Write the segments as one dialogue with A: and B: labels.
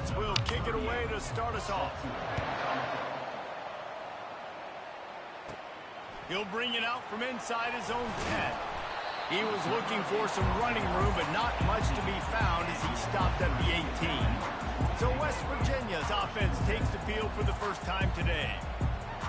A: Edwards will kick it away to start us off. He'll bring it out from inside his own 10. He was looking for some running room, but not much to be found as he stopped at the 18. So West Virginia's offense takes the field for the first time today.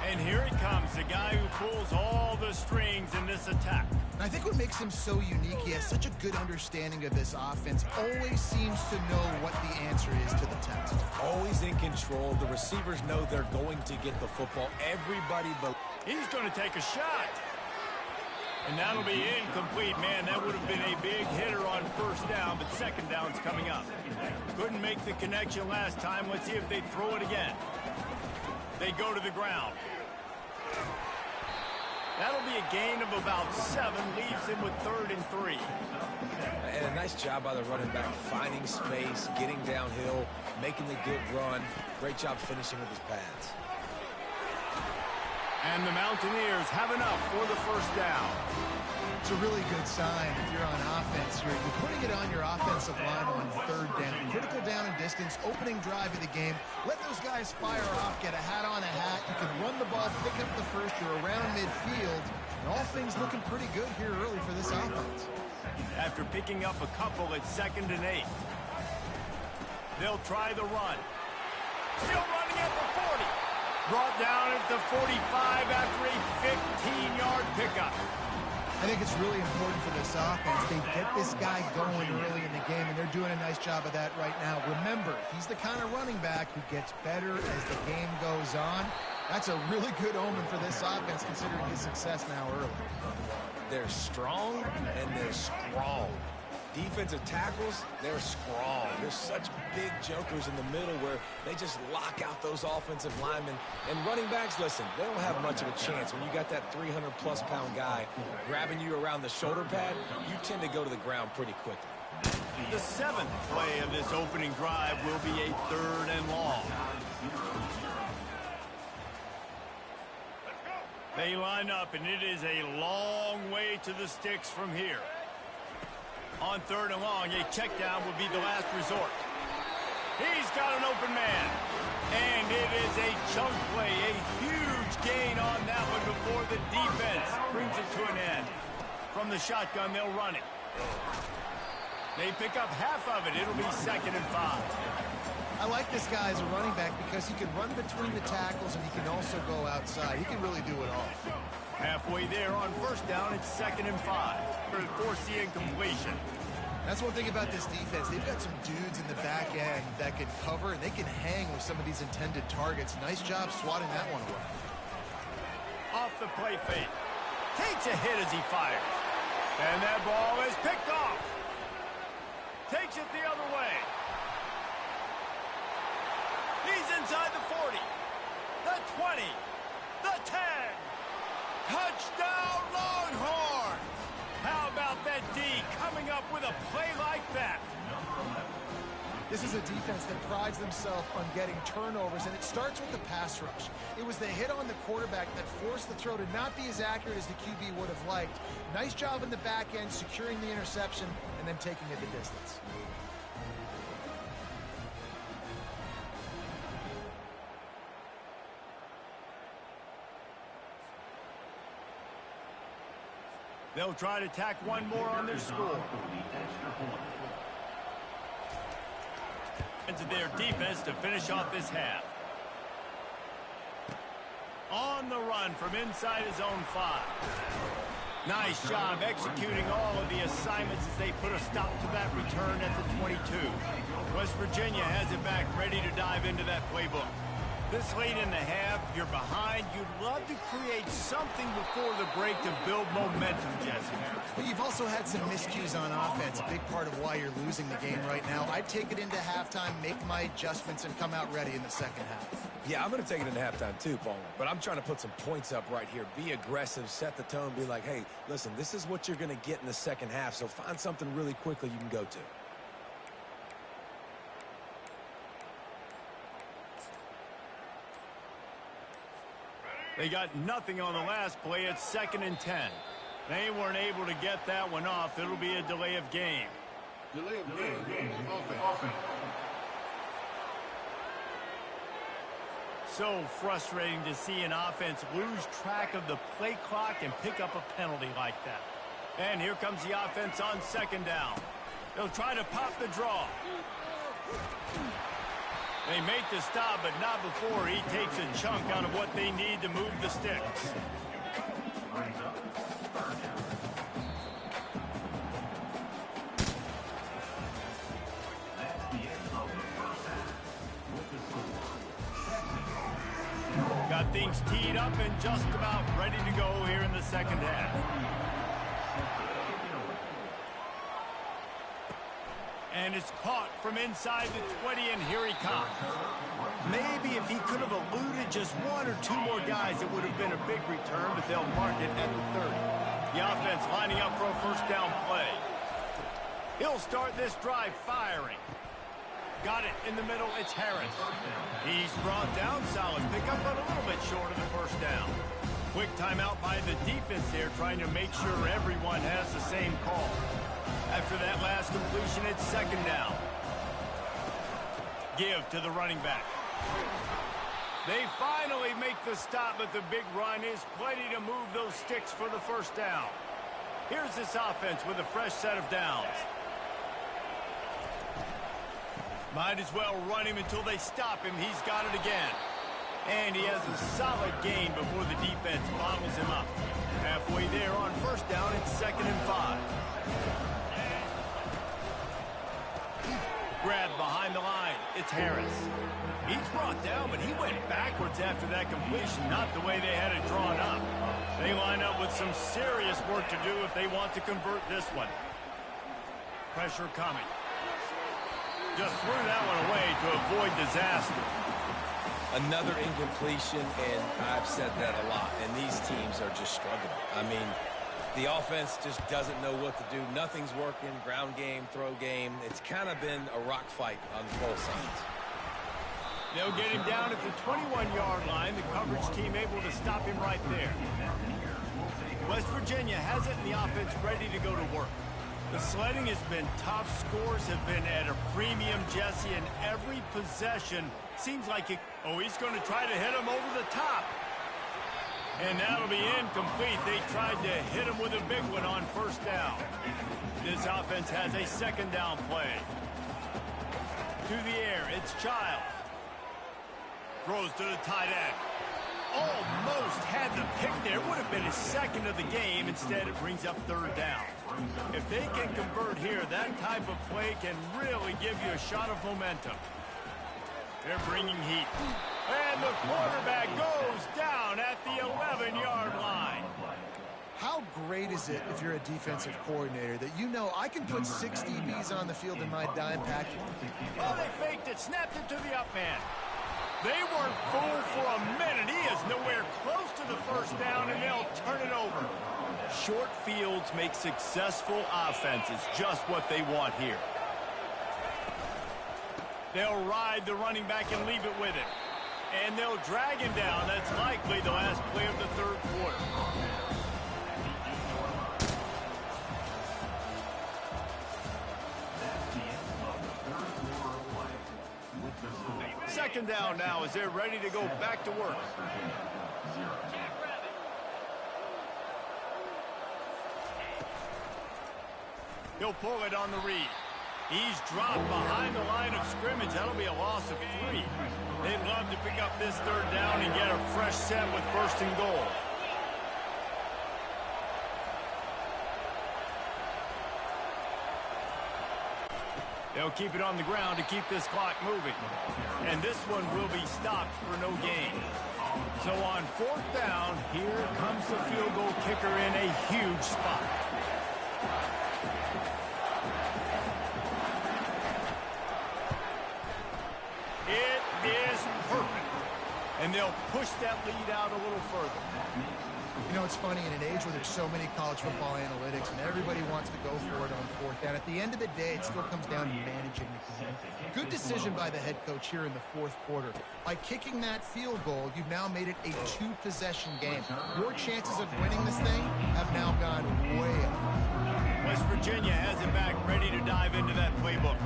A: And here it comes, the guy who pulls all the strings in this attack.
B: I think what makes him so unique, he has such a good understanding of this offense, always seems to know what the answer is to the test.
C: Always in control. The receivers know they're going to get the football. Everybody but
A: he's going to take a shot. And that'll be incomplete, man. That would have been a big hitter on first down, but second down's coming up. Couldn't make the connection last time. Let's see if they throw it again. They go to the ground. That'll be a gain of about 7, leaves him with 3rd and 3.
C: And a nice job by the running back, finding space, getting downhill, making the good run. Great job finishing with his pads.
A: And the Mountaineers have enough for the first down.
B: It's a really good sign if you're on offense. You're putting it on your offensive line on 3rd down. Critical down and distance, opening drive of the game. Let those guys fire off, get a hat on a hat. You can run the ball, pick up the first. You're around midfield. And all things looking pretty good here early for this offense.
A: After picking up a couple at 2nd and 8. They'll try the run. Still running at the 40. Brought down at the 45 after a 15-yard pickup.
B: I think it's really important for this offense. They get this guy going early in the game, and they're doing a nice job of that right now. Remember, he's the kind of running back who gets better as the game goes on. That's a really good omen for this offense, considering his success now early.
C: They're strong, and they're strong. Defensive tackles, they're strong. There's such big jokers in the middle where they just lock out those offensive linemen. And running backs, listen, they don't have much of a chance. When you got that 300-plus pound guy grabbing you around the shoulder pad, you tend to go to the ground pretty quickly.
A: The 7th play of this opening drive will be a 3rd and long. They line up, and it is a long way to the sticks from here. On 3rd and long, a check down will be the last resort. He's got an open man. And it is a chunk play, a huge gain on that one before the defense brings it to an end. From the shotgun, they'll run it. They pick up half of it. It'll be 2nd and 5.
B: I like this guy as a running back because he can run between the tackles and he can also go outside. He can really do it all.
A: Halfway there on first down, it's 2nd and 5. Force the incompletion.
B: That's one thing about this defense. They've got some dudes in the back end that can cover, and they can hang with some of these intended targets. Nice job swatting that one away.
A: Off the play fake. Takes a hit as he fires. And that ball is picked off. Takes it the other way. He's inside the 40. The 20. The 10. Touchdown, Longhorn! How about that D coming up with a play like that?
B: This is a defense that prides themselves on getting turnovers, and it starts with the pass rush. It was the hit on the quarterback that forced the throw to not be as accurate as the QB would have liked. Nice job in the back end, securing the interception, and then taking it the distance.
A: They'll try to tack one more on their score. Into their defense to finish off this half. On the run from inside his own 5. Nice job executing all of the assignments as they put a stop to that return at the 22. West Virginia has it back, ready to dive into that playbook. This late in the half, you're behind. You'd love to create something before the break to build momentum, Jesse.
B: But you've also had some miscues on offense, a big part of why you're losing the game right now. I'd take it into halftime, make my adjustments, and come out ready in the second half.
C: Yeah, I'm going to take it into halftime too, Paul. But I'm trying to put some points up right here. Be aggressive, set the tone, be like, hey, listen, this is what you're going to get in the second half, so find something really quickly you can go to.
A: They got nothing on the last play. It's 2nd and 10. They weren't able to get that one off. It'll be a delay of game.
D: Delay of game. Offense.
A: So frustrating to see an offense lose track of the play clock and pick up a penalty like that. And here comes the offense on second down. They'll try to pop the draw. They make the stop, but not before he takes a chunk out of what they need to move the sticks. Got things teed up and just about ready to go here in the second half. And it's caught from inside the 20, and here he comes. Maybe if he could have eluded just one or two more guys, it would have been a big return, but they'll mark it at the 30. The offense lining up for a first down play. He'll start this drive firing. Got it in the middle, it's Harris. He's brought down, solid pickup, but a little bit short of the first down. Quick timeout by the defense there, trying to make sure everyone has the same call. After that last completion, it's second down. Give to the running back. They finally make the stop, but the big run is plenty to move those sticks for the first down. Here's this offense with a fresh set of downs. Might as well run him until they stop him. He's got it again. And he has a solid gain before the defense bottles him up. Halfway there on first down, it's 2nd and 5. Grabbed behind the line. It's Harris. He's brought down, but he went backwards after that completion, not the way they had it drawn up. They line up with some serious work to do if they want to convert this one. Pressure coming. Just threw that one away to avoid disaster.
C: Another incompletion, and I've said that a lot, and these teams are just struggling. I mean, the offense just doesn't know what to do. Nothing's working. Ground game, throw game. It's kind of been a rock fight on both sides.
A: They'll get him down at the 21-yard line. The coverage team able to stop him right there. West Virginia has it, and the offense ready to go to work. The sledding has been tough. Scores have been at a premium, Jesse, and every possession seems like it. Oh, he's going to try to hit him over the top. And that'll be incomplete. They tried to hit him with a big one on first down. This offense has a second down play. To the air, it's Childs. Throws to the tight end. Almost had the pick there. Would have been his second of the game. Instead, it brings up third down. If they can convert here, that type of play can really give you a shot of momentum. They're bringing heat. And the quarterback goes down at the 11-yard line.
B: How great is it if you're a defensive coordinator that you know I can put 6 DBs on the field in my dime package?
A: Oh, they faked it, snapped it to the up man. They weren't fooled for a minute. He is nowhere close to the first down, and they'll turn it over. Short fields make successful offenses, just what they want here. They'll ride the running back and leave it with him. And they'll drag him down. That's likely the last play of the third quarter. Second down now as they're ready to go back to work. He'll pull it on the read. He's dropped behind the line of scrimmage. That'll be a loss of 3. They'd love to pick up this third down and get a fresh set with first and goal. They'll keep it on the ground to keep this clock moving. And this one will be stopped for no gain. So on fourth down, here comes the field goal kicker in a huge spot. It is perfect. And they'll push that lead out a little further.
B: You know, it's funny, in an age where there's so many college football analytics and everybody wants to go for it on fourth down, at the end of the day, it still comes down to managing the game. Good decision by the head coach here in the fourth quarter. By kicking that field goal, you've now made it a 2-possession game. Your chances of winning this thing have now gone way up.
A: West Virginia has it back, ready to dive into that playbook.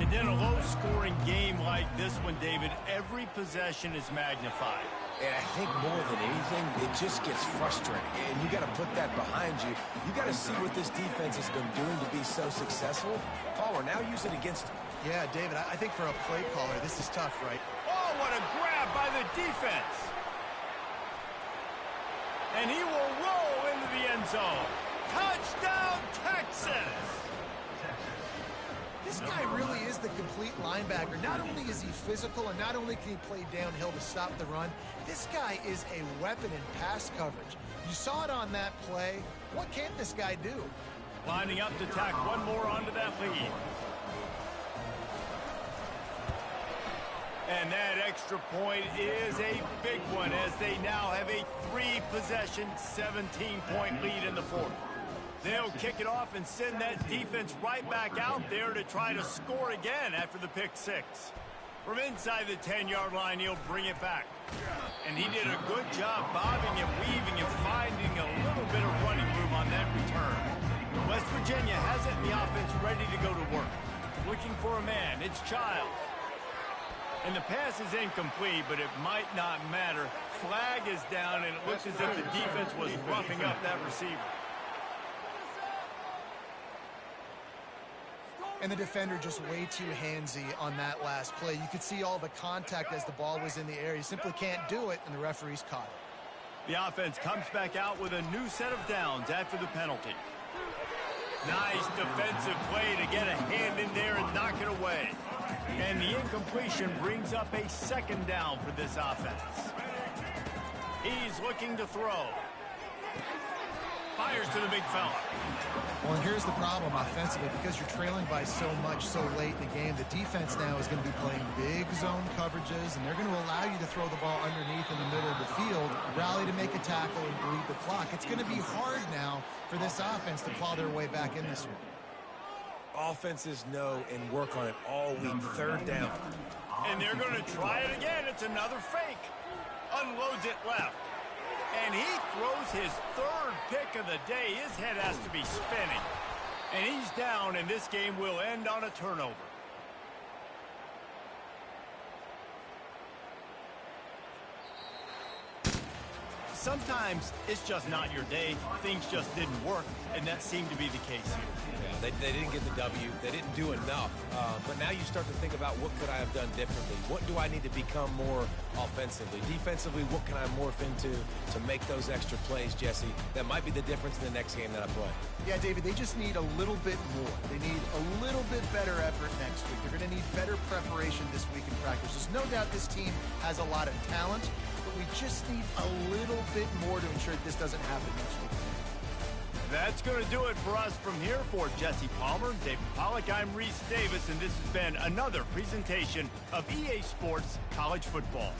A: And then a low-scoring game like this one, David, every possession is magnified.
C: And I think more than anything, it just gets frustrating. And you got to put that behind you. You got to see what this defense has been doing to be so successful. Palmer, now use it against him.
B: Yeah, David, I think for a play caller, this is tough, right?
A: Oh, what a grab by the defense. And he will roll into the end zone. Touchdown, Texas!
B: This guy really is the complete linebacker. Not only is he physical and not only can he play downhill to stop the run, this guy is a weapon in pass coverage. You saw it on that play. What can this guy do?
A: Lining up to tack one more onto that lead. And that extra point is a big one as they now have a 3-possession, 17-point lead in the fourth. They'll kick it off and send that defense right back out there to try to score again after the pick six. From inside the 10-yard line, he'll bring it back. And he did a good job bobbing and weaving and finding a little bit of running room on that return. West Virginia has it in the offense ready to go to work. Looking for a man. It's Childs. And the pass is incomplete, but it might not matter. Flag is down, and it looks as if the defense was roughing up that receiver.
B: And the defender just way too handsy on that last play. You could see all the contact as the ball was in the air. He simply can't do it, and the referee's caught it.
A: The offense comes back out with a new set of downs after the penalty. Nice defensive play to get a hand in there and knock it away. And the incompletion brings up a second down for this offense. He's looking to throw. Fires to the big fella.
B: Well, and here's the problem offensively. Because you're trailing by so much so late in the game, the defense now is going to be playing big zone coverages, and they're going to allow you to throw the ball underneath in the middle of the field, rally to make a tackle, and bleed the clock. It's going to be hard now for this offense to claw their way back in this one.
C: Offenses know and work on it all week. Third down.
A: And they're going to try it again. It's another fake. Unloads it left. And he throws his third pick of the day. His head has to be spinning. And he's down, and this game will end on a turnover. Sometimes it's just not your day. Things just didn't work, and that seemed to be the case here.
C: Yeah, they didn't get the W. They didn't do enough. But now you start to think about what could I have done differently? What do I need to become more offensively? Defensively, what can I morph into to make those extra plays, Jesse? That might be the difference in the next game that I play.
B: Yeah, David, they just need a little bit more. They need a little bit better effort next week. They're going to need better preparation this week in practice. There's no doubt this team has a lot of talent, but we just need a little bit more to ensure that this doesn't happen next week.
A: That's going to do it for us from here. For Jesse Palmer, David Pollack, I'm Reese Davis, and this has been another presentation of EA Sports College Football.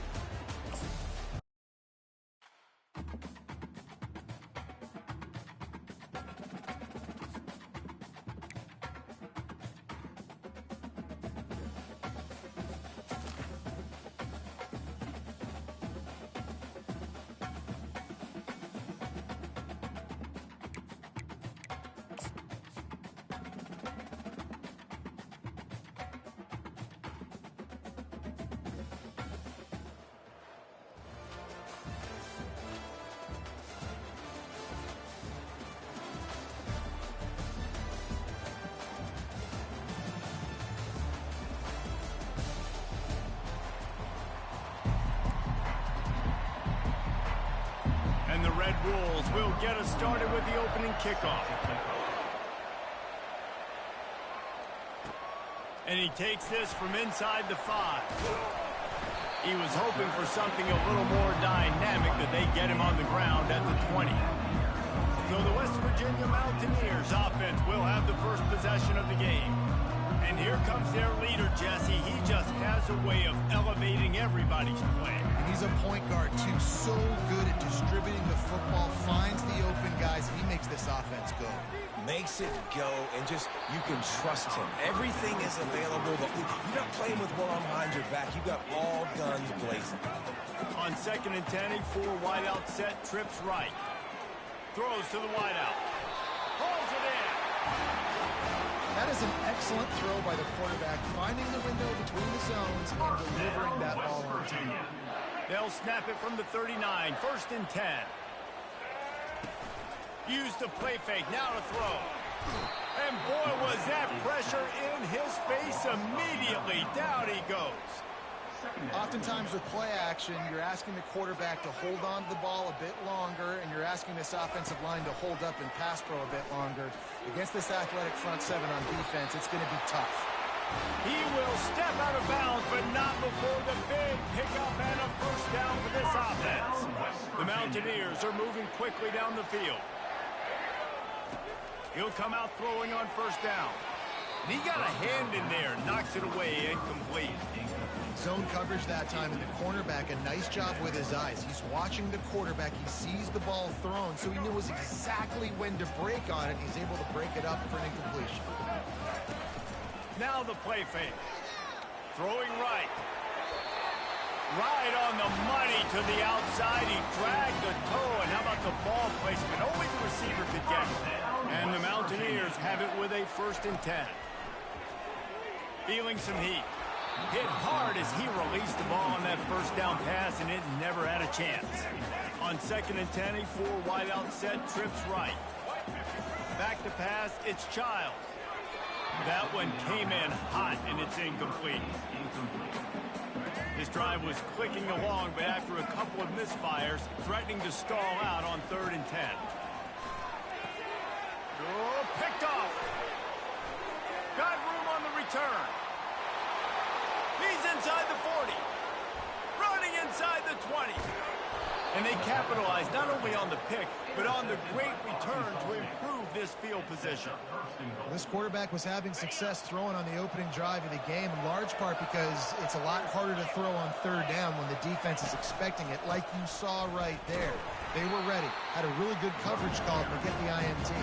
A: And the Red Wolves will get us started with the opening kickoff. And he takes this from inside the 5. He was hoping for something a little more dynamic, but they get him on the ground at the 20. So the West Virginia Mountaineers offense will have the first possession of the game. And here comes their leader, Jesse. He just has a way of elevating everybody's play.
B: And he's a point guard, too. So good at distributing the football, finds the open guys, and he makes this offense go.
C: Makes it go, and just, you can trust him. Everything is available, but you're not playing with one arm behind your back. You've got all guns blazing.
A: On 2nd and 10, a 4-wideout set, trips right. Throws to the wideout. Pulls it in.
B: That is That's an excellent throw by the quarterback, finding the window between the zones and delivering that ball on time.
A: They'll snap it from the 39, 1st and 10. Use the play fake, now to throw. And boy, was that pressure in his face immediately. Down he goes.
B: Oftentimes with play action, you're asking the quarterback to hold on to the ball a bit longer, and you're asking this offensive line to hold up in pass pro a bit longer. Against this athletic front seven on defense, it's going to be tough.
A: He will step out of bounds, but not before the big pickup and a 1st down for this offense. The Mountaineers are moving quickly down the field. He'll come out throwing on 1st down. And he got a hand in there, knocks it away, incomplete.
B: Zone coverage that time, and the cornerback, a nice job with his eyes. He's watching the quarterback. He sees the ball thrown, so he knows exactly when to break on it. He's able to break it up for an incompletion.
A: Now the play fake. Throwing right. Right on the money to the outside. He dragged the toe, and how about the ball placement? Only the receiver could get it. And the Mountaineers have it with a 1st and 10. Feeling some heat. Hit hard as he released the ball on that 1st down pass, and it never had a chance. On 2nd and 10, a 4 wideout set, trips right. Back to pass, it's Childs. That one came in hot, and it's incomplete. This drive was clicking along, but after a couple of misfires, threatening to stall out on 3rd and 10. Oh, picked off. Got room on the return. He's inside the 40. Running inside the 20. And they capitalize not only on the pick, but on the great return to improve this field position.
B: This quarterback was having success throwing on the opening drive of the game, in large part because it's a lot harder to throw on 3rd down when the defense is expecting it, like you saw right there. They were ready. Had a really good coverage call to get the INT.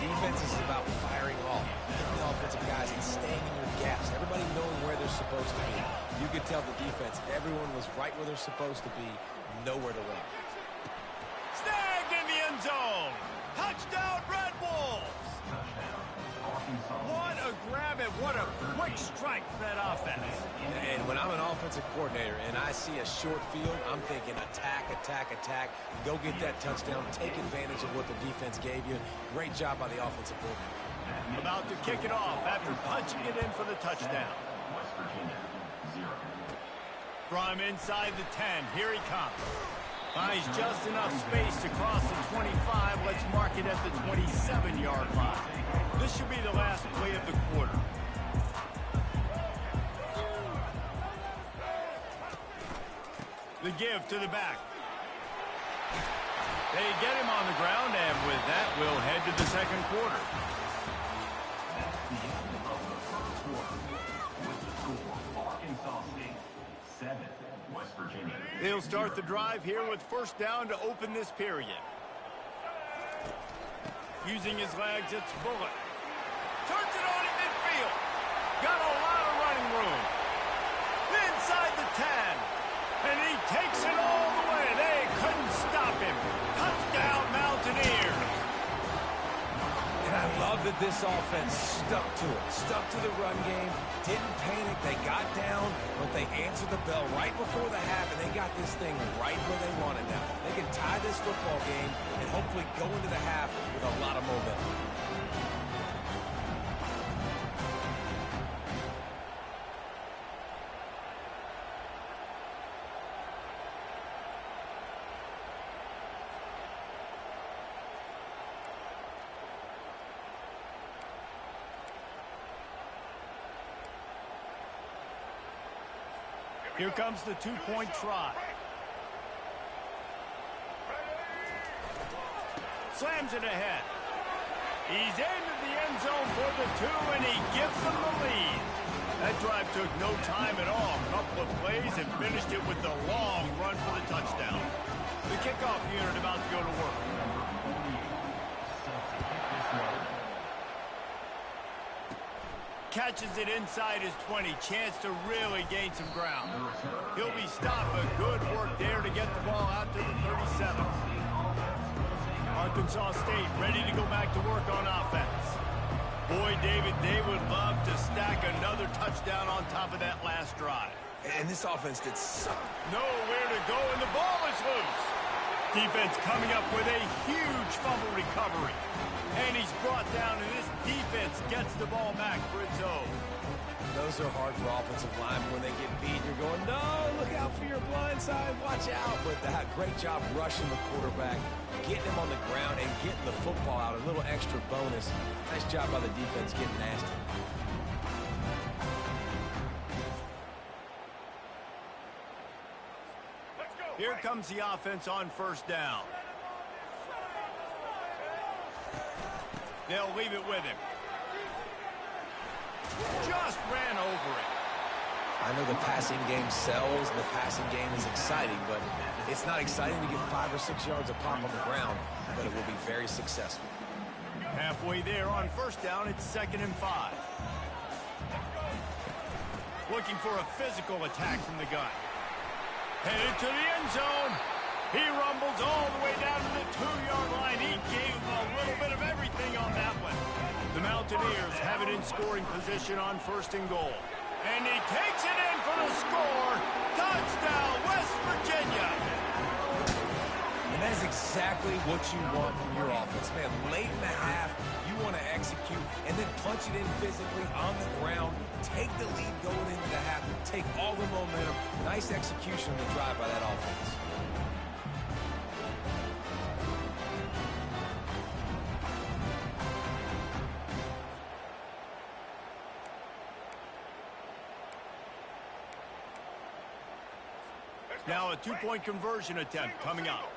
C: Defense is about firing off. The offensive guys and staying in your gaps. Everybody knowing where they're supposed to be. You could tell the defense, everyone was right where they're supposed to be, nowhere to run.
A: Snagged in the end zone. Touchdown, Red Wolves. What a grab and what a quick strike for that offense.
C: And when I'm an offensive coordinator and I see a short field, I'm thinking attack, attack, attack. Go get that touchdown. Take advantage of what the defense gave you. Great job by the offensive coordinator.
A: About to kick it off after punching it in for the touchdown. From inside the 10, here he comes. Finds just enough space to cross the 25. Let's mark it at the 27-yard line. This should be the last play of the quarter. The give to the back. They get him on the ground, and with that, we'll head to the 2nd quarter. They'll start the drive here with 1st down to open this period. Using his legs, it's Bullock. Turns it on in midfield. Got a lot of running room. Inside the 10. And he takes it all the way. They couldn't stop him. Touchdown, Mountaineers.
C: And I love that this offense stuck to it. Stuck to the run game. Didn't panic. They got down, but they answered the bell right before the half, and they got this thing right where they want it now. They can tie this football game and hopefully go into the half with a lot of momentum.
A: Here comes the 2-point try. Slams it ahead. He's into the end zone for the 2, and he gives them the lead. That drive took no time at all. A couple of plays and finished it with the long run for the touchdown. The kickoff unit about to go to work. Catches it inside his 20. Chance to really gain some ground. He'll be stopped, but good work there to get the ball out to the 37. Arkansas State ready to go back to work on offense. Boy, David, they would love to stack another touchdown on top of that last drive.
C: And this offense did so.
A: Nowhere to go, and the ball is loose. Defense coming up with a huge fumble recovery. And he's brought down, and this defense gets the ball back for its own.
C: Those are hard for offensive linemen when they get beat. You're going, no, look out for your blind side, watch out. But that great job rushing the quarterback, getting him on the ground, and getting the football out. A little extra bonus. Nice job by the defense getting nasty.
A: Here comes the offense on first down. They'll leave it with him. Just ran over it.
C: I know the passing game sells, and the passing game is exciting, but it's not exciting to get 5 or 6 yards a pop on the ground, but it will be very successful.
A: Halfway there on first down, it's 2nd and 5. Looking for a physical attack from the gun. Headed to the end zone. He rumbles all the way down to the 2-yard line. He gave a little bit of everything on that one. The Mountaineers have it in scoring position on 1st and goal. And he takes it in for the score. Touchdown, West Virginia.
C: And that is exactly what you want from your offense. Man, late in the half, you want to execute and then punch it in physically on the ground. Take the lead going into the half. Take all the momentum. Nice execution on the drive by that offense.
A: Now a 2-point conversion attempt coming up.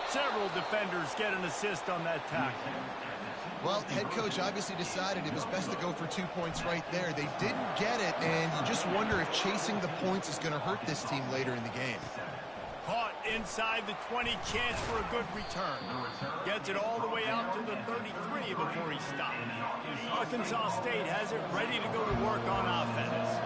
A: Several defenders get an assist on that tackle.
B: Well, head coach obviously decided it was best to go for 2 points right there. They didn't get it, and you just wonder if chasing the points is going to hurt this team later in the game.
A: Caught inside the 20, chance for a good return. Gets it all the way out to the 33 before he stops. Arkansas State has it ready to go to work on offense.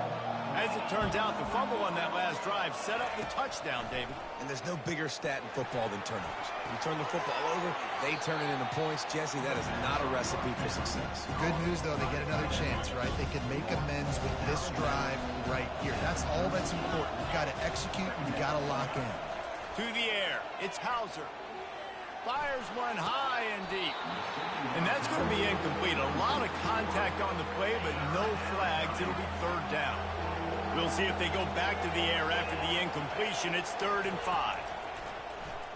A: As it turns out, the fumble on that last drive set up the touchdown, David.
C: And there's no bigger stat in football than turnovers. You turn the football over, they turn it into points. Jesse, that is not a recipe for success.
B: Good news, though, they get another chance, right? They can make amends with this drive right here. That's all that's important. You've got to execute, and you've got to lock in.
A: To the air, it's Hauser. Fires one high and deep. And that's going to be incomplete. A lot of contact on the play, but no flags. It'll be 3rd down. We'll see if they go back to the air after the incompletion. It's 3rd and 5.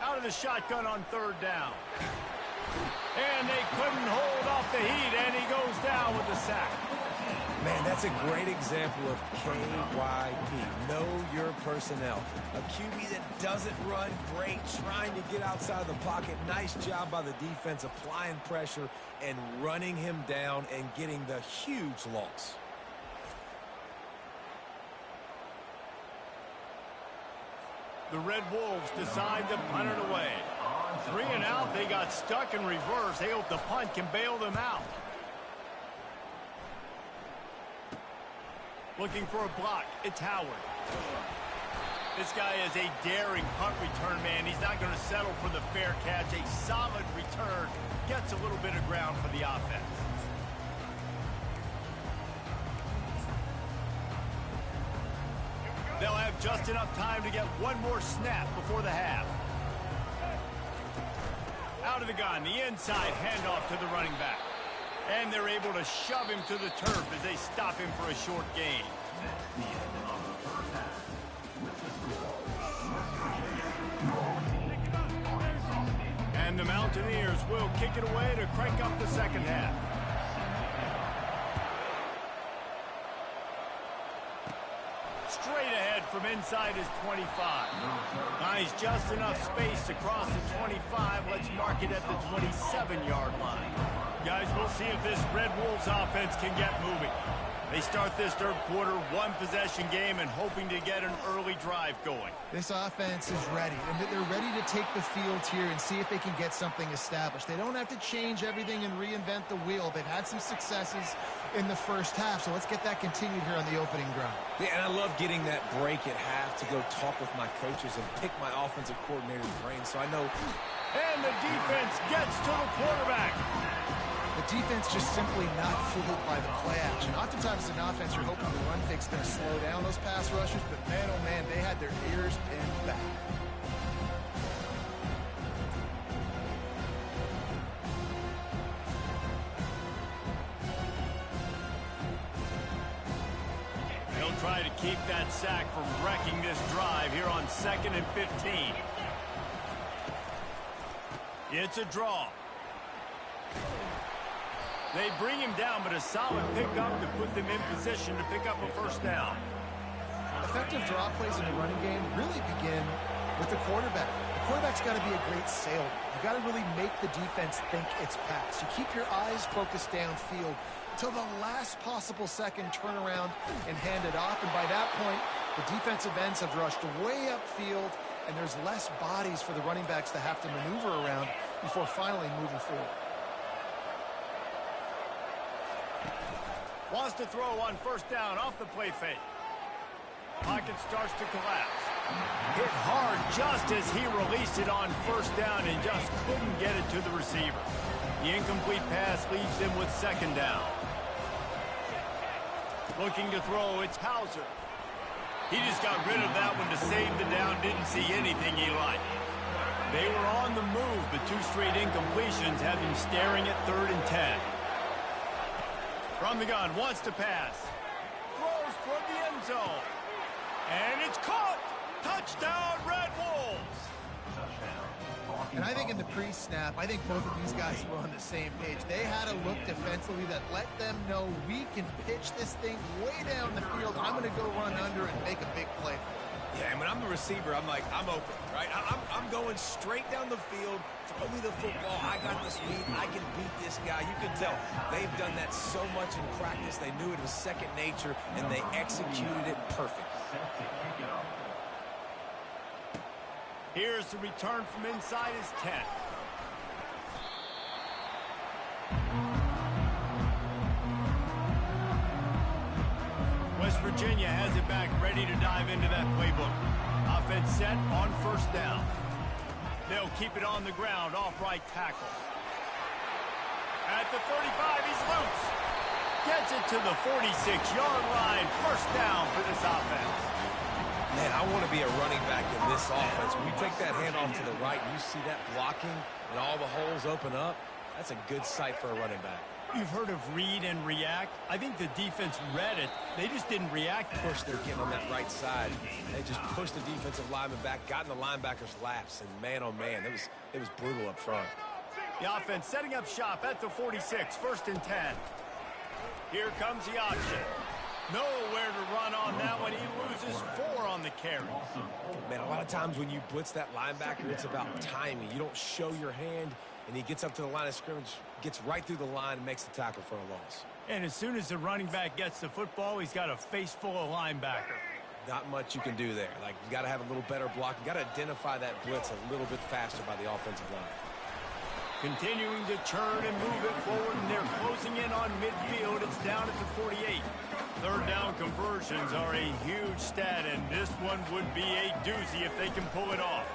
A: Out of the shotgun on 3rd down. And they couldn't hold off the heat, and he goes down with the sack.
C: Man, that's a great example of KYP. Know your personnel. A QB that doesn't run great, trying to get outside the pocket. Nice job by the defense, applying pressure and running him down and getting the huge loss.
A: The Red Wolves decide to punt it away. 3 and out, they got stuck in reverse. They hope the punt can bail them out. Looking for a block. It's Howard. This guy is a daring punt return man. He's not going to settle for the fair catch. A solid return. Gets a little bit of ground for the offense. They'll have just enough time to get one more snap before the half. Out of the gun, the inside handoff to the running back. And they're able to shove him to the turf as they stop him for a short gain. And the Mountaineers will kick it away to crank up the second half. Straight ahead from inside his 25. Nice, just enough space to cross the 25. Let's mark it at the 27-yard line. Guys, we'll see if this Red Wolves offense can get moving. They start this 3rd quarter, 1-possession game, and hoping to get an early drive going.
B: This offense is ready, and they're ready to take the field here and see if they can get something established. They don't have to change everything and reinvent the wheel. They've had some successes in the first half, so let's get that continued here on the opening drive.
C: Yeah, and I love getting that break at half to go talk with my coaches and pick my offensive coordinator's brain, so I know
A: And the defense gets to the quarterback.
B: The defense just simply not fooled by the play action. Oftentimes, as an offense, you're hoping the run fake's going to slow down those pass rushers, but man, oh man, they had their ears pinned back.
A: He'll try to keep that sack from wrecking this drive here on 2nd and 15. It's a draw. They bring him down, but a solid pickup to put them in position to pick up a first down.
B: Effective draw plays in the running game really begin with the quarterback. The quarterback's got to be a great salesman. You got to really make the defense think it's pass. You keep your eyes focused downfield till the last possible second, turn around and hand it off. And by that point, the defensive ends have rushed way upfield, and there's less bodies for the running backs to have to maneuver around before finally moving forward.
A: Wants to throw on first down off the play fake. Pocket starts to collapse. Hit hard just as he released it on first down and just couldn't get it to the receiver. The incomplete pass leaves him with 2nd down. Looking to throw, it's Hauser. He just got rid of that one to save the down, didn't see anything he liked. They were on the move, but 2 straight incompletions have him staring at 3rd and 10. From the gun, wants to pass. Throws toward the end zone. And it's caught! Touchdown, Red Wolves!
B: And I think in the pre-snap, I think both of these guys were on the same page. They had a look defensively that let them know we can pitch this thing way down the field. I'm going to go run under and make a big play.
C: Yeah, and when I'm the receiver, I'm like, I'm open, right? I'm going straight down the field. Throw me the football. I got the speed. I can beat this guy. You can tell they've done that so much in practice. They knew it was second nature, and they executed it perfect.
A: Here's the return from inside his 10. West Virginia has it back, ready to dive into that playbook. Offense set on first down. They'll keep it on the ground, off right tackle. At the 35, he's loose. Gets it to the 46-yard line. First down for this offense.
C: Man, I want to be a running back in this offense. When you take that handoff to the right, you see that blocking and all the holes open up. That's a good sight for a running back.
A: You've heard of read and react. I think the defense read it. They just didn't react.
C: Push their kid on that right side. They just pushed the defensive lineman back, got in the linebacker's laps, and man, oh man, it was brutal up front.
A: The offense setting up shop at the 46, 1st and 10. Here comes the option. Nowhere to run on that one. He loses 4 on the carry.
C: Man, a lot of times when you blitz that linebacker, it's about timing. You don't show your hand, and he gets up to the line of scrimmage, gets right through the line, and makes the tackle for a loss.
A: And as soon as the running back gets the football, he's got a face full of linebacker.
C: Not much you can do there. Like, you got to have a little better block. You got to identify that blitz a little bit faster by the offensive line.
A: Continuing to turn and move it forward, and they're closing in on midfield. It's down at the 48. 3rd down conversions are a huge stat, and this one would be a doozy if they can pull it off.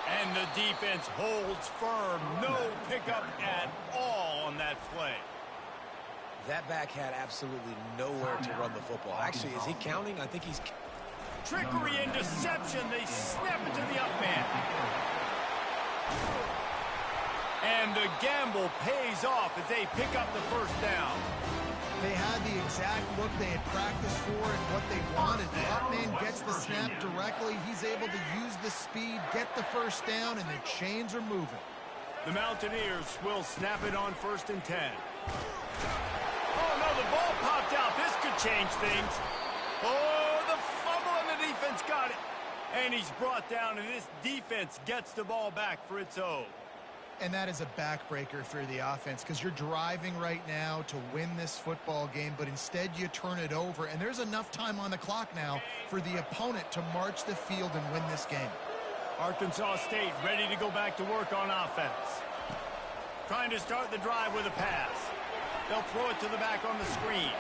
A: And the defense holds firm. No pickup at all on that play.
C: That back had absolutely nowhere to run the football. Actually, is he counting? I think he's...
A: Trickery and deception. They snap it to the up man. And the gamble pays off as they pick up the first down.
B: They had the exact look they had practiced for and what they wanted. The up man gets the snap directly. He's able to use the speed, get the first down, and the chains are moving.
A: The Mountaineers will snap it on 1st and 10. Oh, no, the ball popped out. This could change things. Oh, the fumble, and the defense got it. And he's brought down, and this defense gets the ball back for its own.
B: And that is a backbreaker for the offense because you're driving right now to win this football game, but instead you turn it over, and there's enough time on the clock now for the opponent to march the field and win this game.
A: Arkansas State ready to go back to work on offense. Trying to start the drive with a pass. They'll throw it to the back on the screen.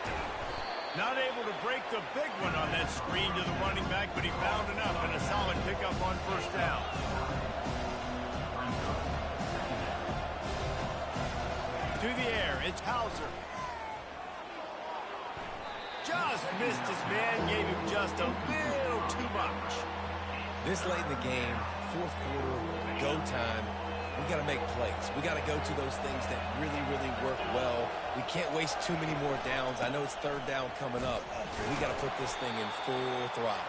A: Not able to break the big one on that screen to the running back, but he found enough and a solid pickup on first down. To the air, it's Hauser. Just missed his man, gave him just a little too much.
C: This late in the game, fourth quarter, go time, we got to make plays. We got to go to those things that really, really work well. We can't waste too many more downs. I know it's third down coming up, but we got to put this thing in full throttle.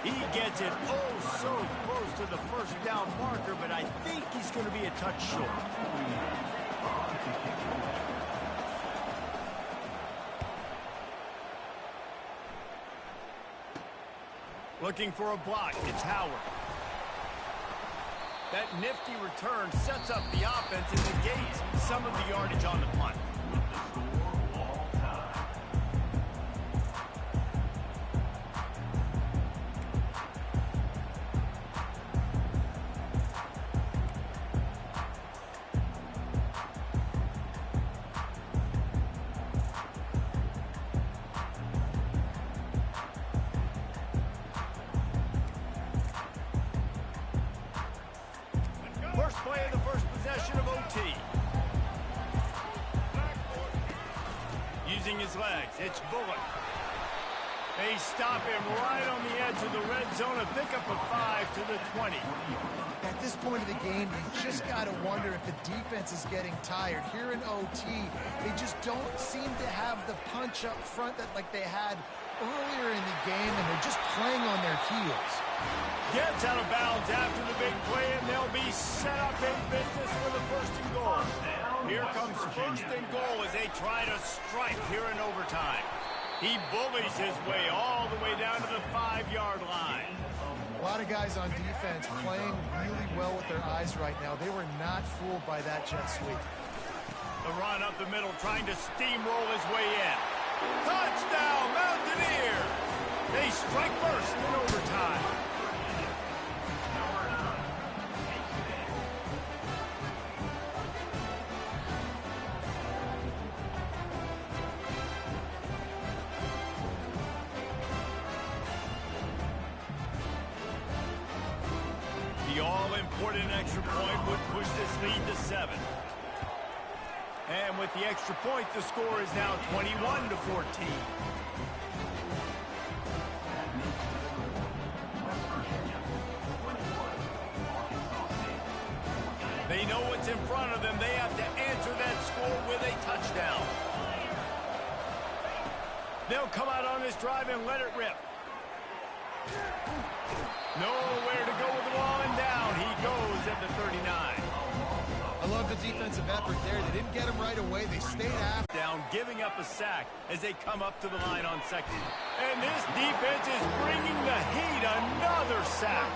A: He gets it oh so close to the first down marker, but I think he's going to be a touch short. Looking for a block, it's Howard. That nifty return sets up the offense and negates some of the yardage on the punt. First play of the first possession of OT. Using his legs, it's Bullock. They stop him right on the edge of the red zone, a pickup of 5 to the 20.
B: At this point of the game, you just got to wonder if the defense is getting tired. Here in OT, they just don't seem to have the punch up front that like they had earlier in the game, and they're just playing on their heels.
A: Gets out of bounds after the big play, and they'll be set up in business for the first and goal. Here comes first and goal as they try to strike here in overtime. He bullies his way all the way down to the 5-yard line.
B: A lot of guys on defense playing really well with their eyes right now. They were not fooled by that jet sweep.
A: The run up the middle, trying to steamroll his way in. Touchdown, Mountaineers! They strike first in overtime. The all-important extra point would push this lead to 7. And with the extra point, the score is now 21 to 14. They know what's in front of them. They have to answer that score with a touchdown. They'll come out on this drive and let it rip. Nowhere to go with the ball, and down he goes at the 39.
B: I love the defensive effort there. They didn't get him right away. They stayed after.
A: Down, giving up a sack as they come up to the line on second. And this defense is bringing the heat. Another sack.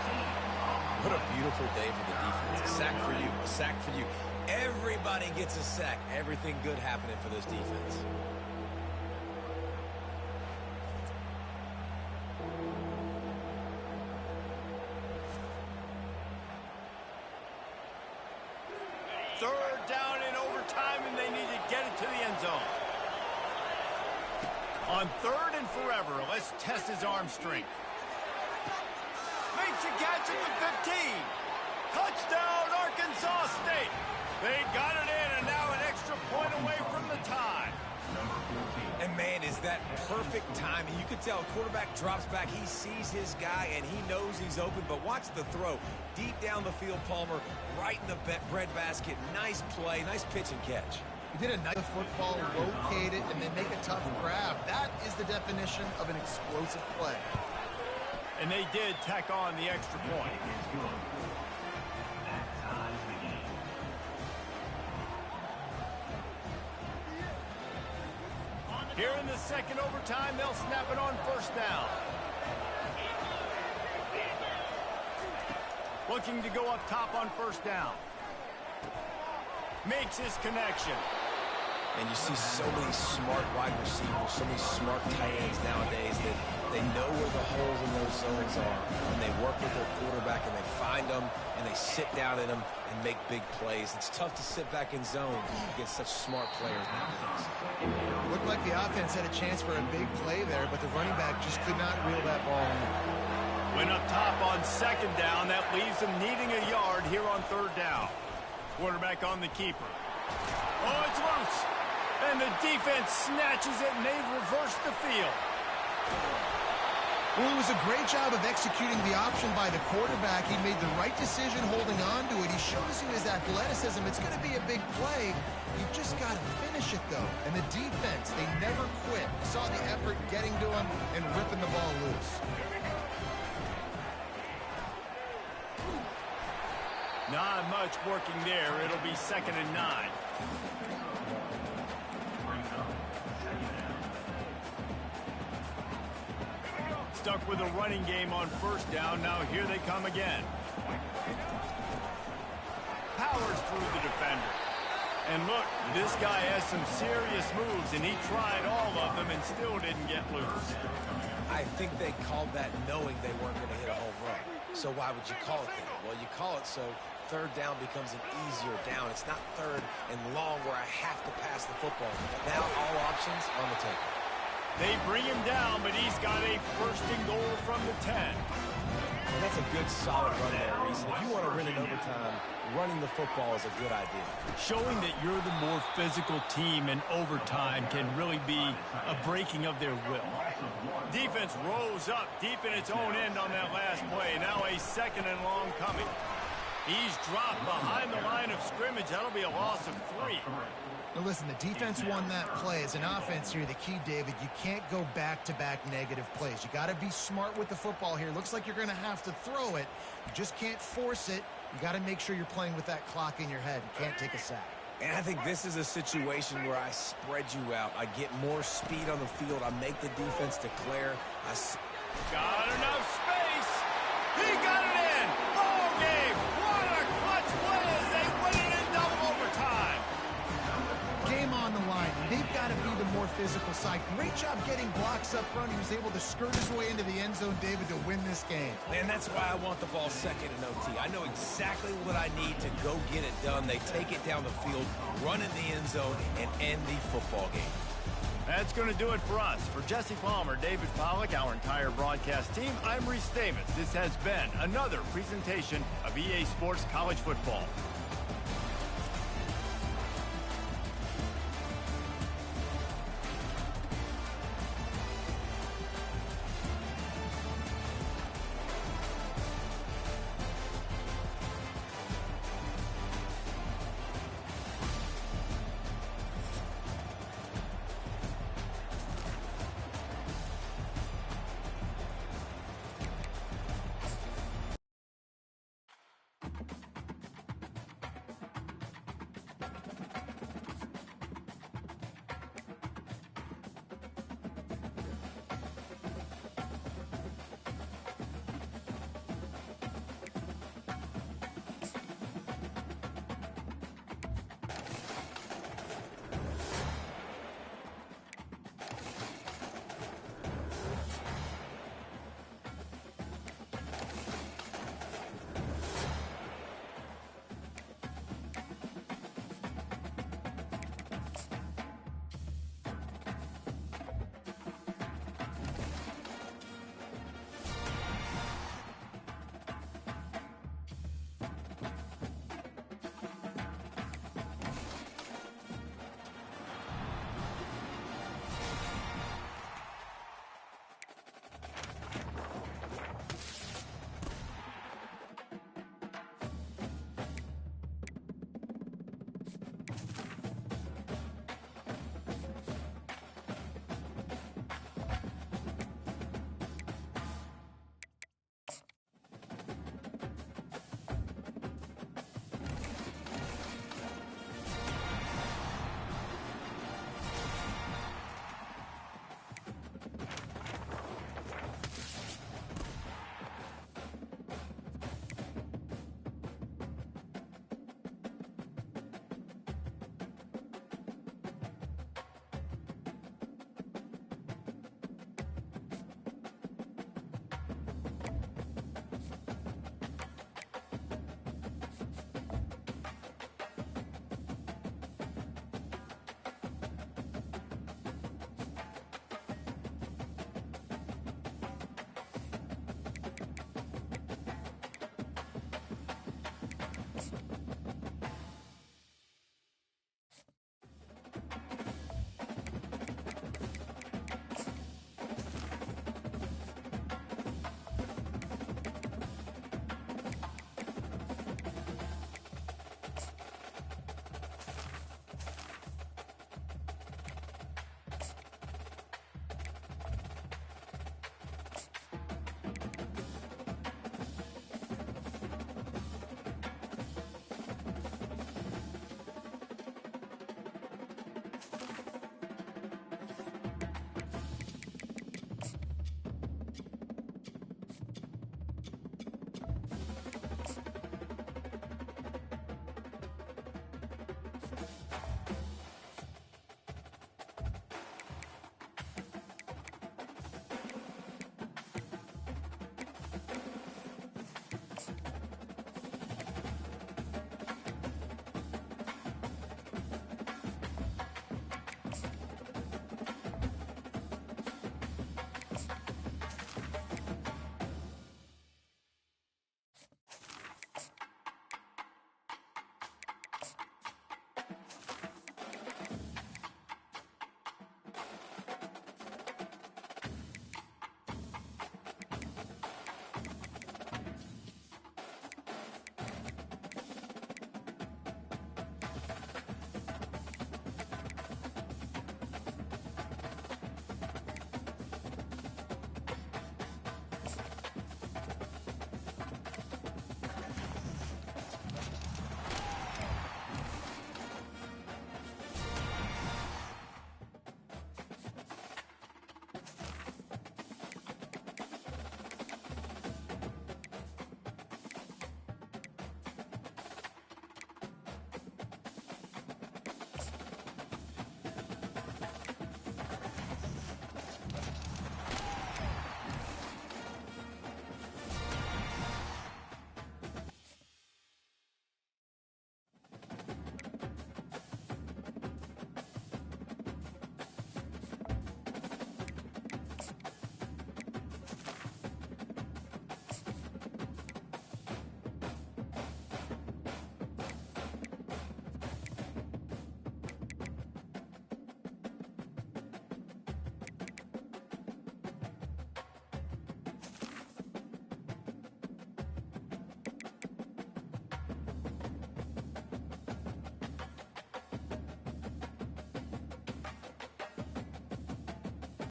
C: What a beautiful day for the defense. A sack for you, a sack for you. Everybody gets a sack. Everything good happening for this defense.
A: Third down in overtime, and they need to get it to the end zone. On third and forever, let's test his arm strength. Makes a catch at the 15. Touchdown, Arkansas State. They got it in, and now an extra point away from the tie.
C: And, man, is that perfect timing. You can tell quarterback drops back. He sees his guy, and he knows he's open. But watch the throw. Deep down the field, Palmer, right in the breadbasket. Nice play, nice pitch and catch.
B: He did a nice football, locate it, and then make a tough grab. That is the definition of an explosive play.
A: And they did tack on the extra point. Here in the second overtime, they'll snap it on first down. Looking to go up top on first down. Makes his connection.
C: And you see so many smart wide receivers, so many smart tight ends nowadays that they know where the holes in those zones are. And they work with their quarterback and they find them and they sit down in them and make big plays. It's tough to sit back in zone against such smart players nowadays.
B: Looked like the offense had a chance for a big play there, but the running back just could not reel that ball in.
A: Went up top on second down. That leaves them needing a yard here on third down. Quarterback on the keeper. Oh, it's loose. And the defense snatches it, and they've reversed the field.
B: Well, it was a great job of executing the option by the quarterback. He made the right decision holding on to it. He shows you his athleticism. It's going to be a big play. You've just got to finish it, though. And the defense, they never quit. Saw the effort getting to him and ripping the ball loose.
A: Not much working there. It'll be 2nd and 9. Stuck with a running game on 1st down. Now here they come again. Powers through the defender. And look, this guy has some serious moves, and he tried all of them and still didn't get loose.
C: I think they called that knowing they weren't going to hit a home run. So why would you call it that? Well, you call it so 3rd down becomes an easier down. It's not 3rd and long where I have to pass the football. Now all options on the table.
A: They bring him down, but he's got a 1st and goal from the 10.
C: And that's a good, solid run there, Reese. If you want to win in overtime, running the football is a good idea.
A: Showing that you're the more physical team in overtime can really be a breaking of their will. Defense rose up deep in its own end on that last play. Now a 2nd and long coming. He's dropped behind the line of scrimmage. That'll be a loss of 3.
B: Now listen, the defense won that play. As an offense here, the key, David, you can't go back-to-back negative plays. You got to be smart with the football here. Looks like you're going to have to throw it. You just can't force it. You got to make sure you're playing with that clock in your head. You can't take a sack.
C: And I think this is a situation where I spread you out. I get more speed on the field. I make the defense declare.
A: Got enough space. He got it in. Ball game. What a clutch play as they win it in double overtime.
B: Game on the line. They've got to be the more physical side. Great job getting blocks up front. He was able to skirt his way into the end zone, David, to win this game.
C: And that's why I want the ball 2nd in OT. I know exactly what I need to go get it done. They take it down the field, run in the end zone, and end the football game.
A: That's going to do it for us. For Jesse Palmer, David Pollack, our entire broadcast team, I'm Reese Davis. This has been another presentation of EA Sports College Football.